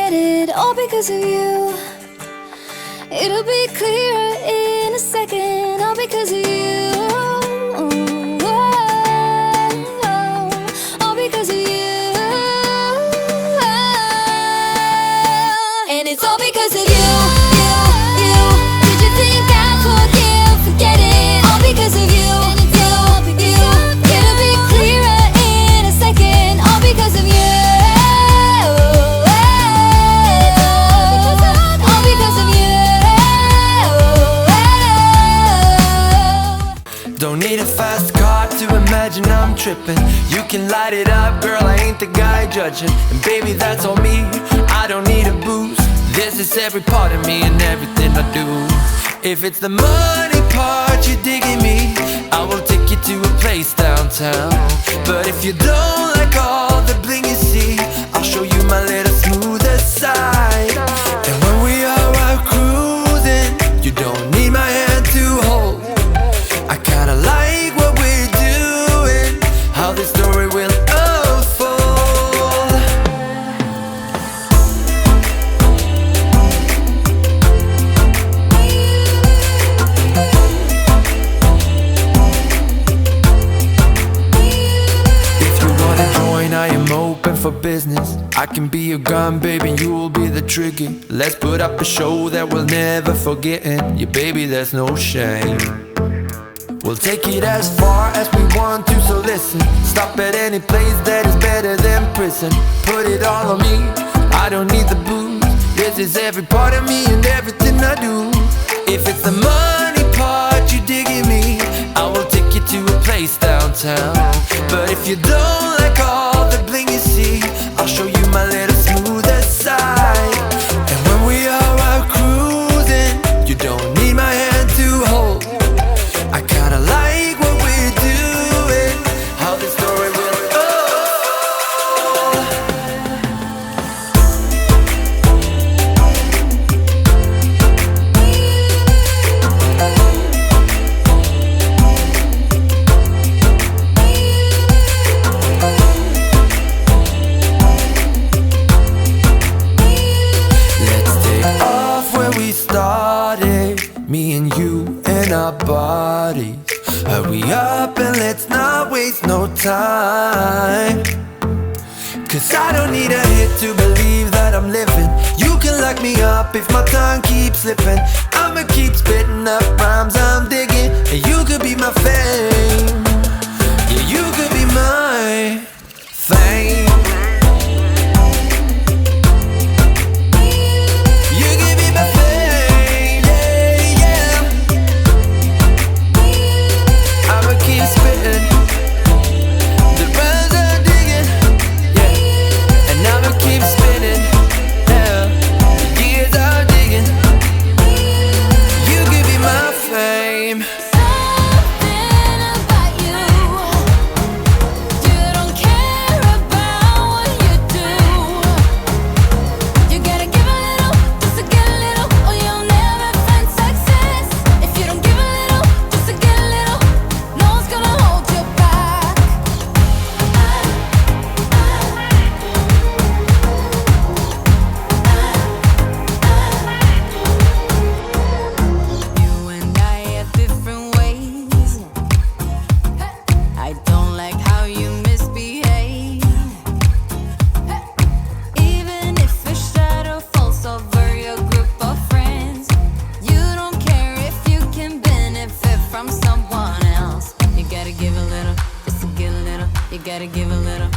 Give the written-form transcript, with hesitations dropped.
forget it, all because of you. It'll be clearer in a second, all because of you. All because of you. And it's all because of you. Did you think I'd forget it? All because of you. It'll be clearer in a second, all because of you. All because of you. Don't need a fast car to imagine I'm tripping. You can light it up, girl, I ain't the guy judging. And baby, that's on me, I don't need a boost. This is every part of me and everything I do. If it's the money part you're digging me, I will take you to a place downtown. But if you don't like all the bling you see, I'll show you my little smoother side. And when we are out cruising, you don't need my hand to hold. I kinda like what we're doing, how this story will unfold. If you wanna join, I am open for business. I can be your gun, baby, you will be the trigger. Let's put up a show that we'll never forget. And yeah, baby, there's no shame. We'll take it as far as we want to, so listen. Stop at any place that is better than prison. Put it all on me, I don't need the booze. This is every part of me and everything I do. If it's the money part you digging me, I will take you to a place downtown. But if you don't like all the bling you see, I'll show you my little smoother side. And when we are out cruising, you don't need my hand to hold. I kinda like what we're doing, how this story will Let's take off where we started, me and you and our bodies. Hurry up and let's not waste no time. Cause I don't need a hit to believe that I'm living. You can lock me up if my tongue keeps slipping. I'ma keep spitting up rhymes I'm digging. And you could be my fame. Yeah, you could be my fame. You could be my fame, yeah, yeah. I'ma keep spitting the rhymes I'm digging, yeah. And I'ma keep spinning, yeah. The years I'm digging. You could be my fame. Something about you. You don't care about what you do. You gotta give a little, just to get a little, or you'll never find success. If you don't give a little, just to get a little, no one's gonna hold you back. You and I have different ways. I don't like how you misbehave. Even if a shadow falls over your group of friends, you don't care if you can benefit from someone else. You gotta give a little, just to get a little. You gotta give a little.